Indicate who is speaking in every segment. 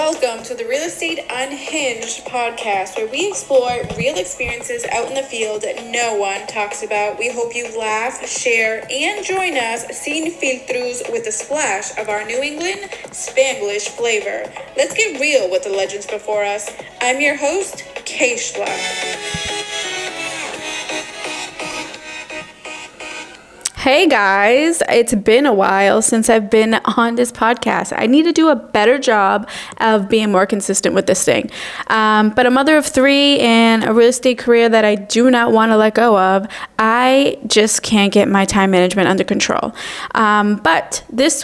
Speaker 1: Welcome to the Real Estate Unhinged podcast, where we explore real experiences out in the field that no one talks about. We hope you laugh, share, and join us sin filtros with a splash of our New England Spanglish flavor. Let's get real with the legends before us. I'm your host, Keishla. Hey guys, it's been a while since I've been on this podcast. I need to do a better job of being more consistent with this thing. But a mother of three and a real estate career that I do not want to let go of, I just can't get my time management under control. But this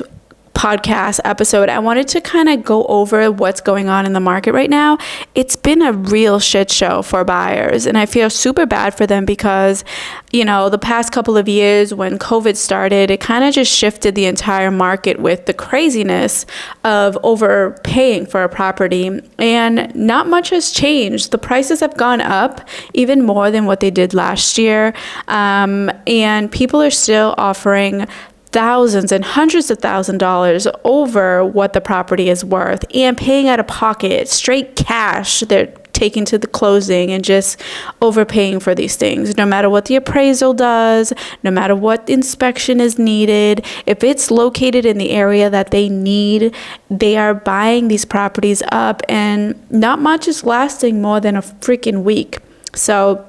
Speaker 1: podcast episode, I wanted to kind of go over what's going on in the market right now. It's been a real shit show for buyers, and I feel super bad for them because, you know, the past couple of years when COVID started, it kind of just shifted the entire market with the craziness of overpaying for a property, and not much has changed. The prices have gone up even more than what they did last year, and people are still offering thousands and hundreds of $1,000s over what the property is worth and paying out of pocket, straight cash. They're taking to the closing and just overpaying for these things, no matter what the appraisal does, no matter what inspection is needed. If it's located in the area that they need, they are buying these properties up, and not much is lasting more than a freaking week. So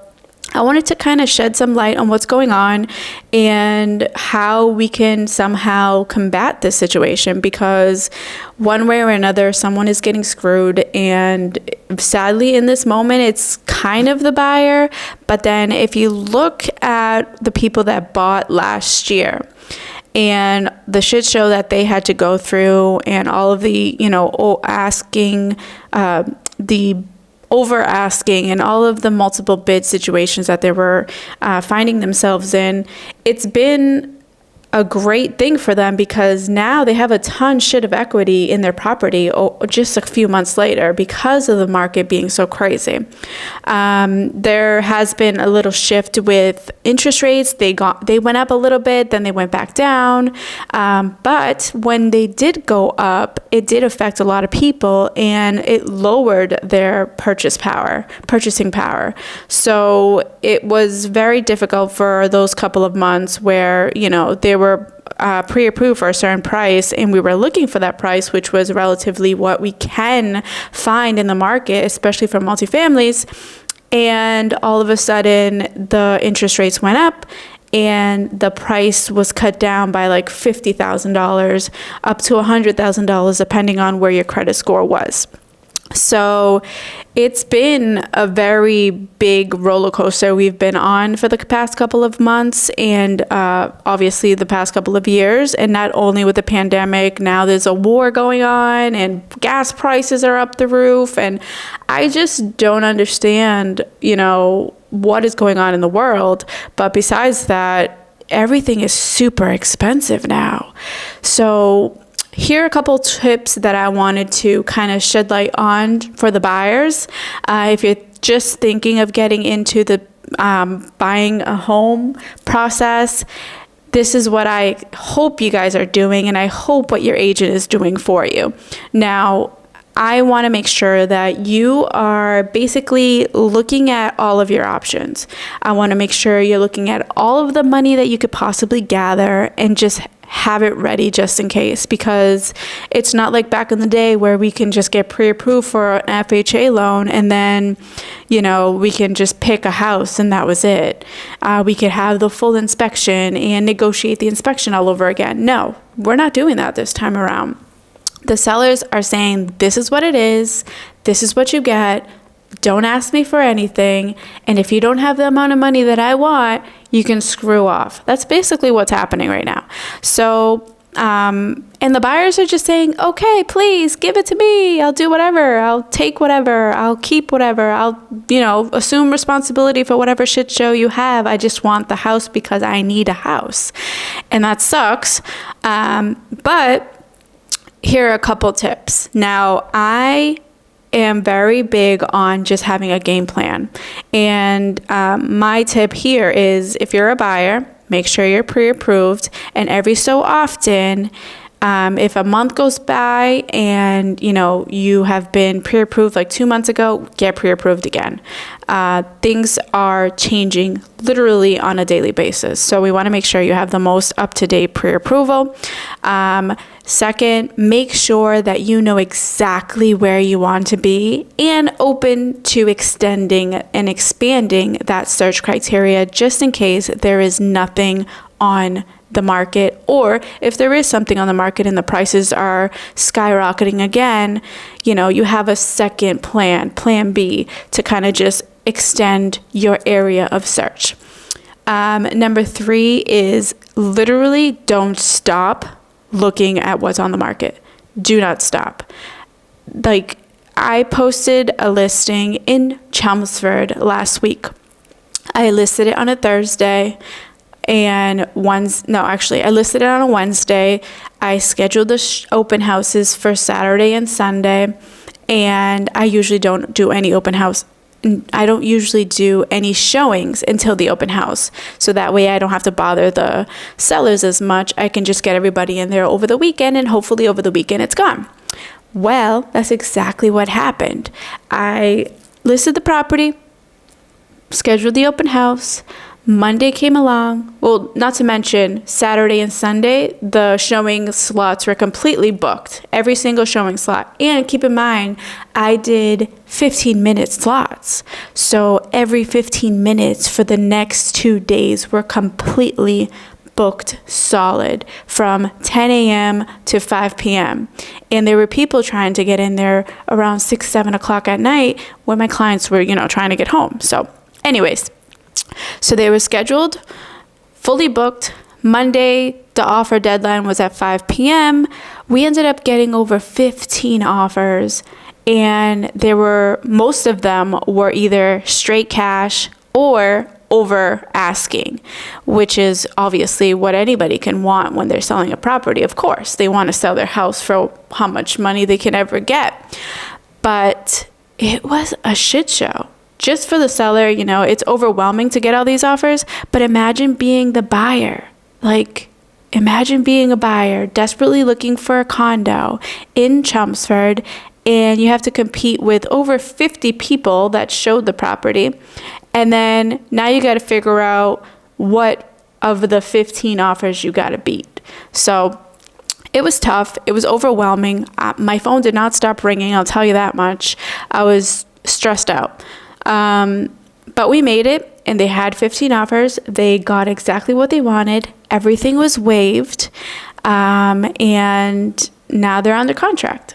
Speaker 1: I wanted to kind of shed some light on what's going on and how we can somehow combat this situation, because one way or another, someone is getting screwed. And sadly, in this moment, it's kind of the buyer. But then if you look at the people that bought last year and the shit show that they had to go through, and all of the, over asking and all of the multiple bid situations that they were finding themselves in, it's been a great thing for them because now they have a ton shit of equity in their property just a few months later because of the market being so crazy. There has been a little shift with interest rates. They went up a little bit, then they went back down. But when they did go up, it did affect a lot of people, and it lowered their purchasing power. So it was very difficult for those couple of months where, they were pre-approved for a certain price, and we were looking for that price, which was relatively what we can find in the market, especially for multifamilies. And all of a sudden, the interest rates went up, and the price was cut down by like $50,000 up to $100,000, depending on where your credit score was. So it's been a very big roller coaster we've been on for the past couple of months, and obviously the past couple of years. And not only with the pandemic, now there's a war going on and gas prices are up the roof. And I just don't understand, what is going on in the world. But besides that, everything is super expensive now. So here are a couple tips that I wanted to kind of shed light on for the buyers. If you're just thinking of getting into the buying a home process, this is what I hope you guys are doing, and I hope what your agent is doing for you. Now, I want to make sure that you are basically looking at all of your options. I want to make sure you're looking at all of the money that you could possibly gather and just have it ready just in case, because it's not like back in the day where we can just get pre-approved for an FHA loan and then, we can just pick a house and that was it. We could have the full inspection and negotiate the inspection all over again. No, we're not doing that this time around. The sellers are saying, this is what it is. This is what you get. Don't ask me for anything. And if you don't have the amount of money that I want, you can screw off. That's basically what's happening right now. So, and the buyers are just saying, okay, please give it to me. I'll do whatever. I'll take whatever. I'll keep whatever. I'll, assume responsibility for whatever shit show you have. I just want the house because I need a house. And that sucks. But here are a couple tips. Now, I am very big on just having a game plan. And my tip here is, if you're a buyer, make sure you're pre-approved, and every so often If a month goes by and, you have been pre-approved like 2 months ago, get pre-approved again. Things are changing literally on a daily basis. So we want to make sure you have the most up-to-date pre-approval. Second, make sure that you know exactly where you want to be and open to extending and expanding that search criteria just in case there is nothing on the market, or if there is something on the market and the prices are skyrocketing again, you have a second plan B, to kind of just extend your area of search. Number 3 is literally don't stop looking at what's on the market. Do not stop. Like, I posted a listing in Chelmsford last week. I listed it on a Thursday. And I listed it on a Wednesday. I scheduled the open houses for Saturday and Sunday. And I usually don't do any open house. I don't usually do any showings until the open house. So that way I don't have to bother the sellers as much. I can just get everybody in there over the weekend, and hopefully over the weekend it's gone. Well, that's exactly what happened. I listed the property, scheduled the open house. Monday came along. Well, not to mention Saturday and Sunday, the showing slots were completely booked. Every single showing slot. And keep in mind, I did 15-minute slots. So every 15 minutes for the next 2 days were completely booked solid from 10 a.m. to 5 p.m. And there were people trying to get in there around 6, 7 o'clock at night when my clients were, trying to get home. So anyways, so they were scheduled, fully booked. Monday, the offer deadline was at 5 p.m. We ended up getting over 15 offers, and most of them were either straight cash or over asking, which is obviously what anybody can want when they're selling a property. Of course, they want to sell their house for how much money they can ever get. But it was a shit show. Just for the seller, it's overwhelming to get all these offers, but imagine being the buyer. Imagine being a buyer desperately looking for a condo in Chelmsford, and you have to compete with over 50 people that showed the property. And then now you got to figure out what of the 15 offers you got to beat. So it was tough. It was overwhelming. My phone did not stop ringing, I'll tell you that much. I was stressed out. But we made it, and they had 15 offers. They got exactly what they wanted. Everything was waived. And now they're under contract.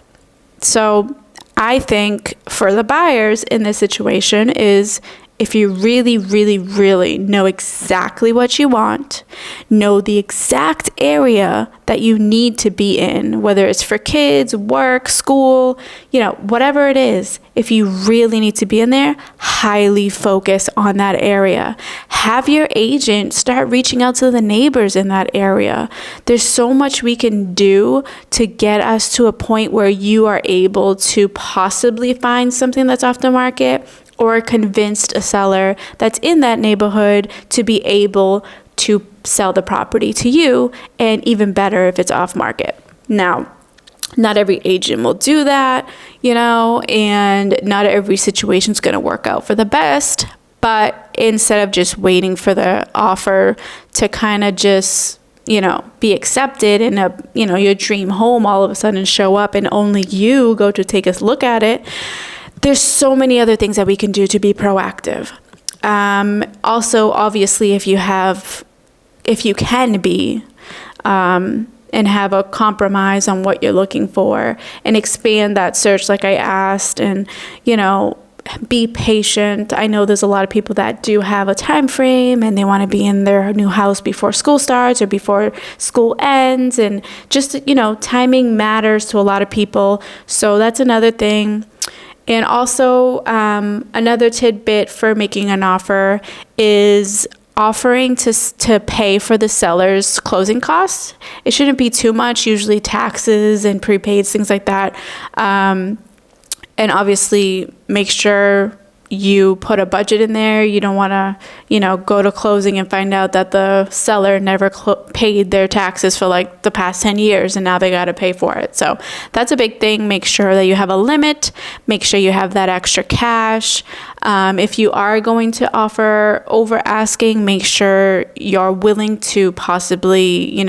Speaker 1: So I think for the buyers in this situation is, if you really, really, really know exactly what you want, know the exact area that you need to be in, whether it's for kids, work, school, whatever it is, if you really need to be in there, highly focus on that area. Have your agent start reaching out to the neighbors in that area. There's so much we can do to get us to a point where you are able to possibly find something that's off the market, or convinced a seller that's in that neighborhood to be able to sell the property to you, and even better if it's off market. Now, not every agent will do that, and not every situation is going to work out for the best, but instead of just waiting for the offer to kind of just be accepted and your dream home all of a sudden show up and only you go to take a look at it, there's so many other things that we can do to be proactive. Also, obviously, if you can be, and have a compromise on what you're looking for, and expand that search like I asked, and, be patient. I know there's a lot of people that do have a time frame, and they want to be in their new house before school starts or before school ends, and just, timing matters to a lot of people. So that's another thing. And also, another tidbit for making an offer is offering to pay for the seller's closing costs. It shouldn't be too much, usually taxes and prepaids, things like that. And obviously, make sure, you put a budget in there. You don't want to, go to closing and find out that the seller never paid their taxes for like the past 10 years and now they got to pay for it. So that's a big thing. Make sure that you have a limit. Make sure you have that extra cash. If you are going to offer over asking, make sure you're willing to possibly,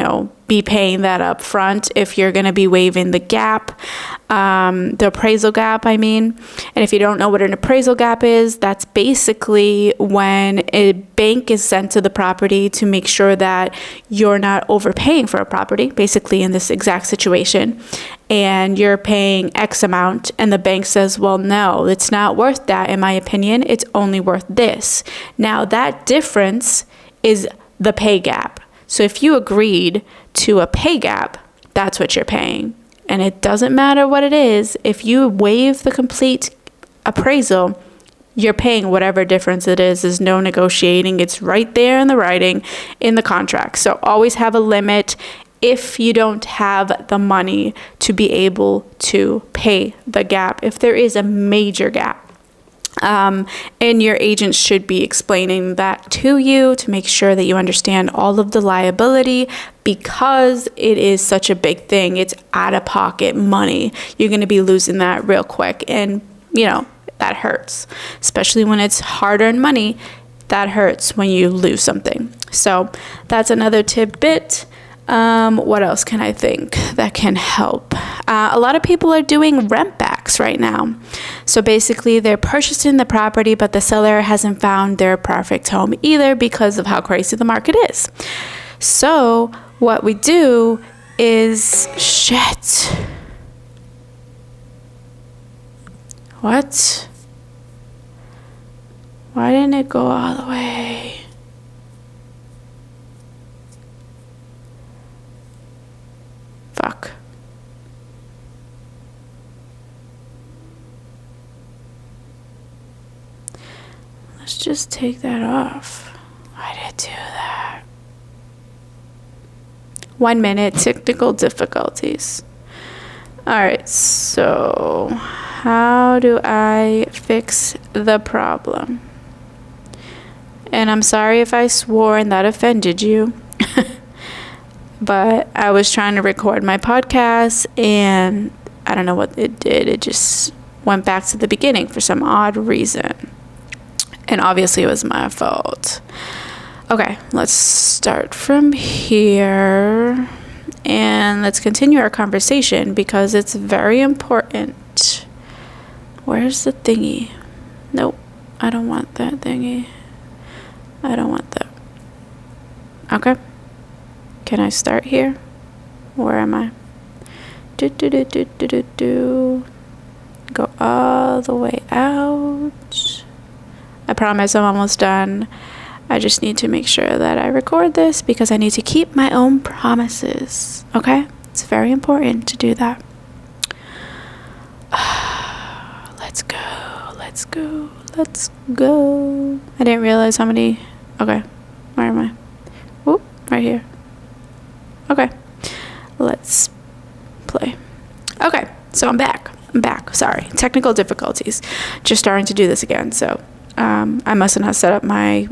Speaker 1: be paying that up front if you're going to be waiving the gap, the appraisal gap, I mean. And if you don't know what an appraisal gap is, that's basically when a bank is sent to the property to make sure that you're not overpaying for a property, basically in this exact situation, and you're paying X amount, and the bank says, well, no, it's not worth that, in my opinion, it's only worth this. Now, that difference is the pay gap. So if you agreed to a pay gap, that's what you're paying. And it doesn't matter what it is. If you waive the complete appraisal, you're paying whatever difference it is. There's no negotiating. It's right there in the writing, in the contract. So always have a limit if you don't have the money to be able to pay the gap, if there is a major gap. And your agent should be explaining that to you to make sure that you understand all of the liability, because it is such a big thing. It's out-of-pocket money. You're going to be losing that real quick. And, that hurts, especially when it's hard-earned money. That hurts when you lose something. So that's another tidbit. What else can I think that can help? A lot of people are doing rent backs right now. So basically they're purchasing the property, but the seller hasn't found their perfect home either because of how crazy the market is. So what we do is, what? Why didn't it go all the way? Fuck. Let's just take that off. Why did it do that? 1 minute, technical difficulties. Alright, so how do I fix the problem? And I'm sorry if I swore and that offended you. But I was trying to record my podcast and I don't know what it did. It just went back to the beginning for some odd reason. And obviously it was my fault. Okay, let's start from here. And let's continue our conversation because it's very important. Where's the thingy? Nope, I don't want that thingy. I don't want that. Okay. Can I start here? Where am I? Go all the way out. I promise I'm almost done. I just need to make sure that I record this because I need to keep my own promises. Okay? It's very important to do that. Let's go. Let's go. Let's go. I didn't realize how many. Okay. Where am I? Whoop. Right here. Okay, let's play. Okay, so I'm back. Sorry, technical difficulties. Just starting to do this again. So I mustn't have set up my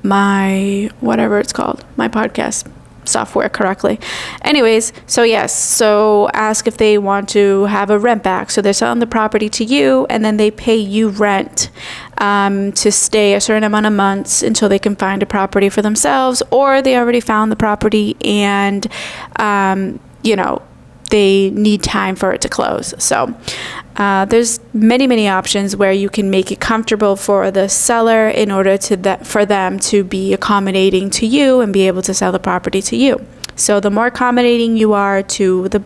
Speaker 1: my whatever it's called, my podcast software correctly. Anyways, so yes, so ask if they want to have a rent back. So they're selling the property to you and then they pay you rent to stay a certain amount of months until they can find a property for themselves, or they already found the property and they need time for it to close. So there's many options where you can make it comfortable for the seller in order for them to be accommodating to you and be able to sell the property to you. So the more accommodating you are to the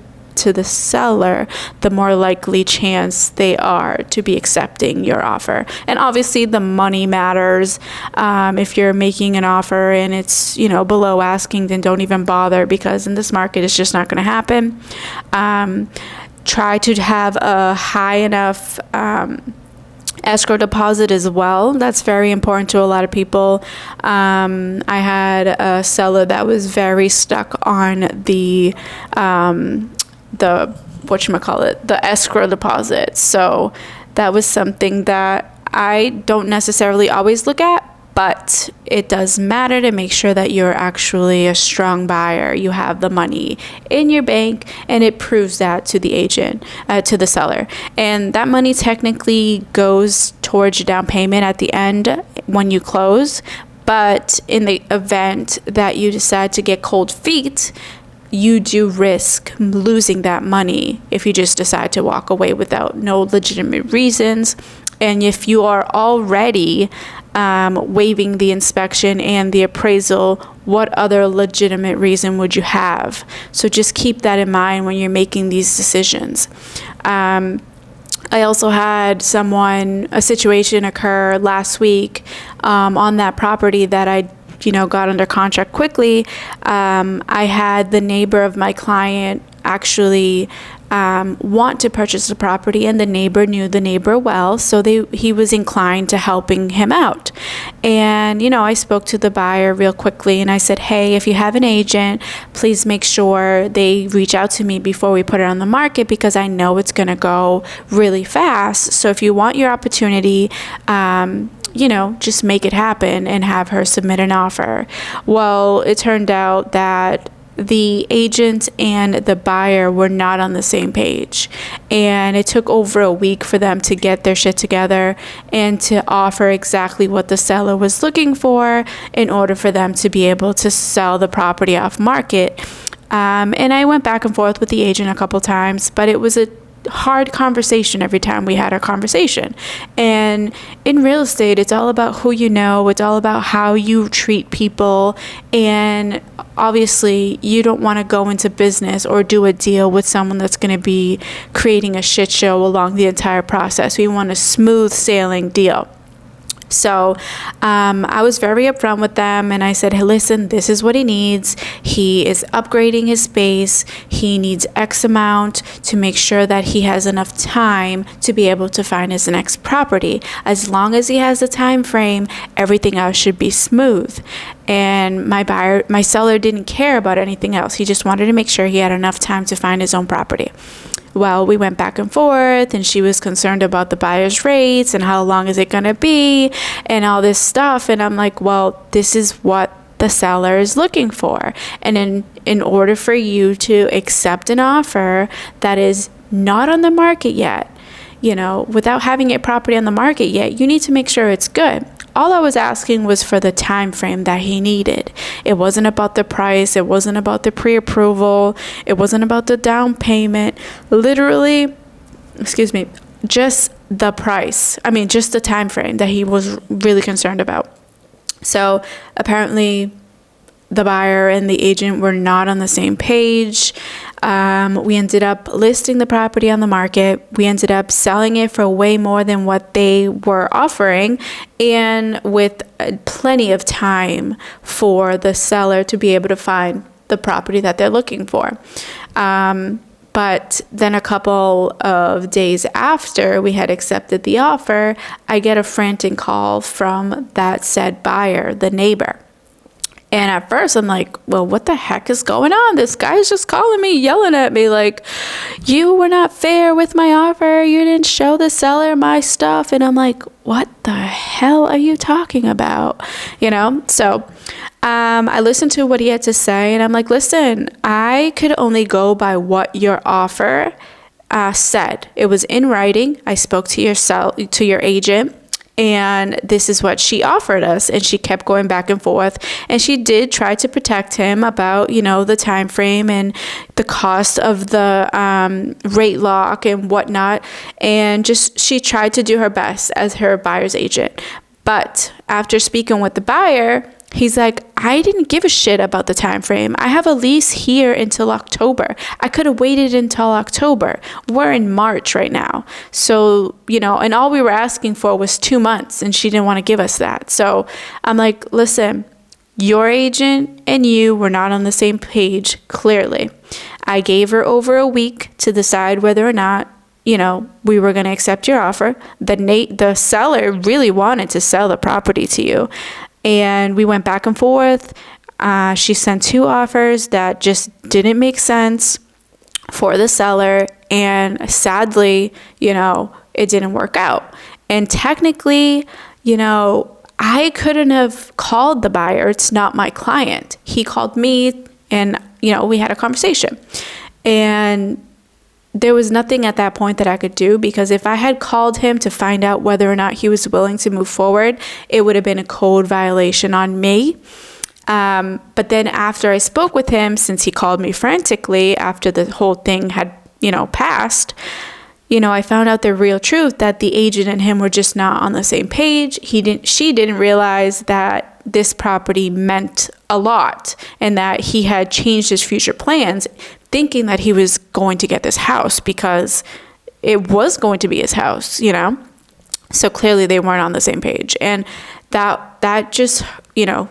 Speaker 1: seller, the more likely chance they are to be accepting your offer. And obviously the money matters. If you're making an offer and it's below asking, then don't even bother, because in this market it's just not going to happen. Try to have a high enough escrow deposit as well. That's very important to a lot of people. I had a seller that was very stuck on the escrow deposit. So that was something that I don't necessarily always look at, but it does matter to make sure that you're actually a strong buyer. You have the money in your bank, and it proves that to the agent, to the seller. And that money technically goes towards your down payment at the end when you close. But in the event that you decide to get cold feet, you do risk losing that money if you just decide to walk away without no legitimate reasons. And if you are already waiving the inspection and the appraisal, what other legitimate reason would you have? So just keep that in mind when you're making these decisions. I also had a situation occur last week on that property that I got under contract quickly. I had the neighbor of my client actually want to purchase the property, and the neighbor knew the neighbor well, so he was inclined to helping him out. And I spoke to the buyer real quickly, and I said, hey, if you have an agent, please make sure they reach out to me before we put it on the market, because I know it's going to go really fast. So if you want your opportunity, just make it happen and have her submit an offer. Well, it turned out that the agent and the buyer were not on the same page, and it took over a week for them to get their shit together and to offer exactly what the seller was looking for in order for them to be able to sell the property off market. And I went back and forth with the agent a couple times, but it was a hard conversation every time we had a conversation. And in real estate, it's all about who you know. It's all about how you treat people. And obviously, you don't want to go into business or do a deal with someone that's going to be creating a shit show along the entire process. We want a smooth sailing deal. So I was very upfront with them, and I said, hey, listen, this is what he needs. He is upgrading his space. He needs X amount to make sure that he has enough time to be able to find his next property. As long as he has a time frame, everything else should be smooth. And my seller didn't care about anything else. He just wanted to make sure he had enough time to find his own property. Well, we went back and forth, and she was concerned about the buyer's rates and how long is it going to be and all this stuff. And I'm like, well, this is what the seller is looking for. And in order for you to accept an offer that is not on the market yet, without having a property on the market yet, you need to make sure it's good. All I was asking was for the time frame that he needed. It wasn't about the price. It wasn't about the pre-approval. It wasn't about the down payment. Literally, just the price. Just the time frame that he was really concerned about. So apparently, the buyer and the agent were not on the same page. We ended up listing the property on the market. We ended up selling it for way more than what they were offering, and with plenty of time for the seller to be able to find the property that they're looking for. But then a couple of days after we had accepted the offer, I get a frantic call from that said buyer, the neighbor. And at first I'm like, well, what the heck is going on? This guy's just calling me, yelling at me like, you were not fair with my offer. You didn't show the seller my stuff. And I'm like, what the hell are you talking about? So I listened to what he had to say, and I'm like, listen, I could only go by what your offer said. It was in writing. I spoke to your agent. And this is what she offered us. And she kept going back and forth. And she did try to protect him about, the time frame and the cost of the rate lock and whatnot. And she tried to do her best as her buyer's agent. But after speaking with the buyer, he's like, I didn't give a shit about the time frame. I have a lease here until October. I could have waited until October. We're in March right now. So, and all we were asking for was 2 months, and she didn't want to give us that. So I'm like, listen, your agent and you were not on the same page, clearly. I gave her over a week to decide whether or not we were going to accept your offer. The seller really wanted to sell the property to you. And we went back and forth. She sent 2 offers that just didn't make sense for the seller. And sadly, it didn't work out. And technically, I couldn't have called the buyer. It's not my client. He called me and, we had a conversation. And there was nothing at that point that I could do, because if I had called him to find out whether or not he was willing to move forward, it would have been a code violation on me. But then after I spoke with him, since he called me frantically after the whole thing had, passed, I found out the real truth, that the agent and him were just not on the same page. She didn't realize that this property meant a lot, and that he had changed his future plans, thinking that he was going to get this house because it was going to be his house, So clearly they weren't on the same page. And that just,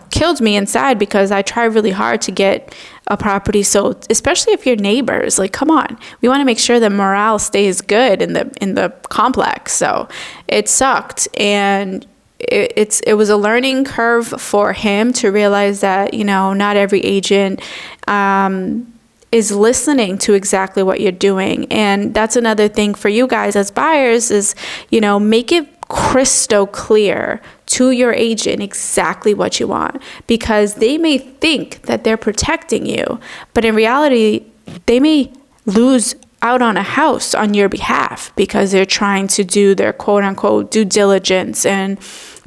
Speaker 1: killed me inside, because I try really hard to get a property sold, especially if you're neighbors. Like, come on, we want to make sure that morale stays good in the complex. So it sucked, and it was a learning curve for him to realize that, not every agent is listening to exactly what you're doing. And that's another thing for you guys as buyers is, make it crystal clear to your agent exactly what you want, because they may think that they're protecting you, but in reality, they may lose out on a house on your behalf because they're trying to do their quote unquote due diligence and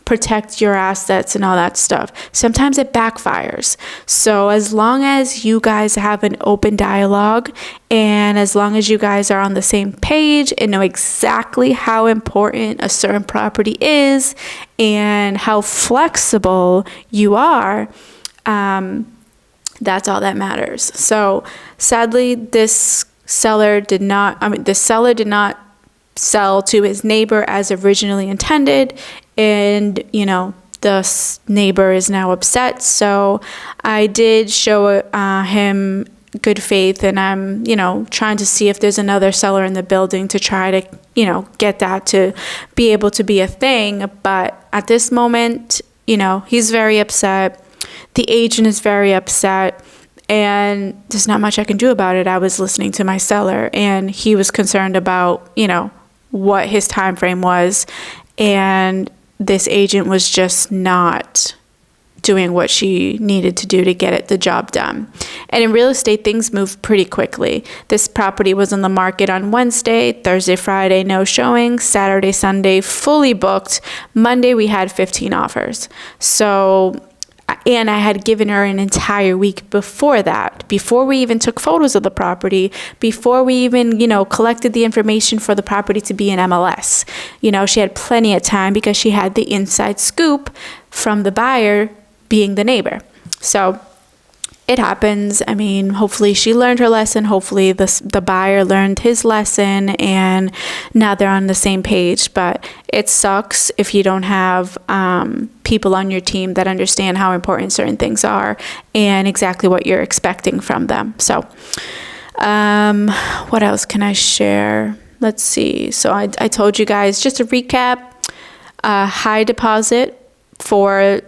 Speaker 1: protect your assets and all that stuff. Sometimes it backfires. So as long as you guys have an open dialogue, and as long as you guys are on the same page and know exactly how important a certain property is and how flexible you are, that's all that matters. So sadly, the seller did not sell to his neighbor as originally intended, and the neighbor is now upset. So I did show him good faith, and I'm trying to see if there's another seller in the building to try to get that to be able to be a thing. But at this moment, he's very upset, the agent is very upset, and there's not much I can do about it. I was listening to my seller, and he was concerned about what his time frame was, and this agent was just not doing what she needed to do to get the job done. And in real estate, things move pretty quickly. This property was on the market on Wednesday, Thursday, Friday, no showings, Saturday, Sunday, fully booked. Monday, we had 15 offers. And I had given her an entire week before that, before we even took photos of the property, before we even, collected the information for the property to be in MLS. She had plenty of time because she had the inside scoop from the buyer being the neighbor. So it happens. I mean, hopefully she learned her lesson. Hopefully the buyer learned his lesson, and now they're on the same page. But it sucks if you don't have people on your team that understand how important certain things are and exactly what you're expecting from them. So what else can I share? Let's see. So I told you guys, just to recap, high deposit for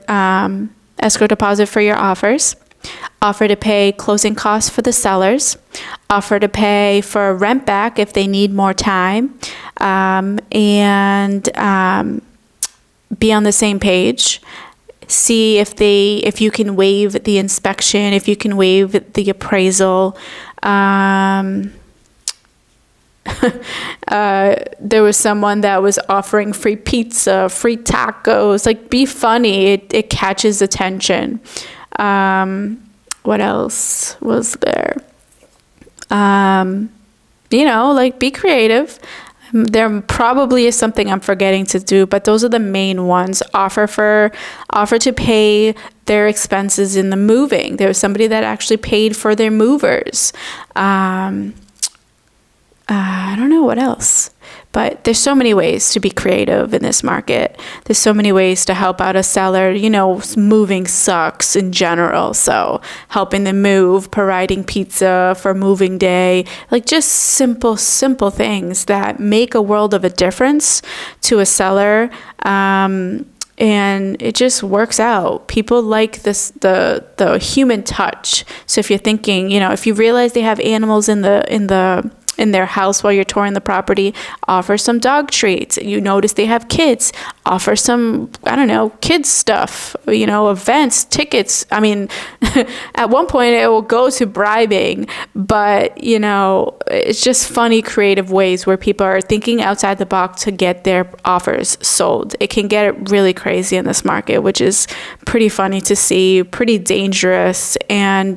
Speaker 1: escrow deposit for your offers. Offer to pay closing costs for the sellers. Offer to pay for rent back if they need more time. And be on the same page. See if you can waive the inspection, if you can waive the appraisal. There was someone that was offering free pizza, free tacos. Like, be funny. It catches attention. What else was there? Be creative. There probably is something I'm forgetting to do, but those are the main ones. Offer to pay their expenses in the moving. There was somebody that actually paid for their movers. I don't know what else, but there's so many ways to be creative in this market. There's so many ways to help out a seller. Moving sucks in general. So helping them move, providing pizza for moving day, like just simple things that make a world of a difference to a seller. And it just works out. People like the human touch. So if you're thinking, if you realize they have animals in the in their house while you're touring the property, offer some dog treats. You notice they have kids, offer some, I don't know, kids stuff, events, tickets. I mean, at one point it will go to bribing, but, it's just funny, creative ways where people are thinking outside the box to get their offers sold. It can get really crazy in this market, which is pretty funny to see, pretty dangerous, and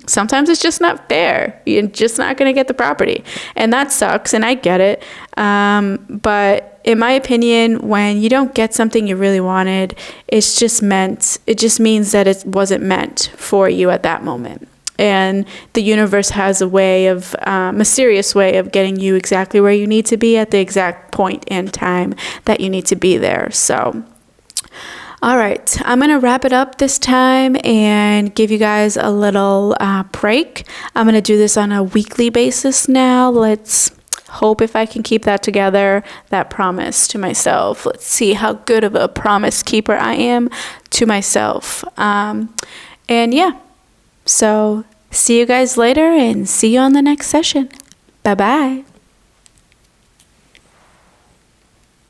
Speaker 1: sometimes it's just not fair. You're just not going to get the property. And that sucks, and I get it. But in my opinion, when you don't get something you really wanted, it just means that it wasn't meant for you at that moment. And the universe has a mysterious way of getting you exactly where you need to be at the exact point in time that you need to be there. So, all right, I'm going to wrap it up this time and give you guys a little break. I'm going to do this on a weekly basis now. Let's hope if I can keep that together, that promise to myself. Let's see how good of a promise keeper I am to myself. So see you guys later and see you on the next session. Bye-bye.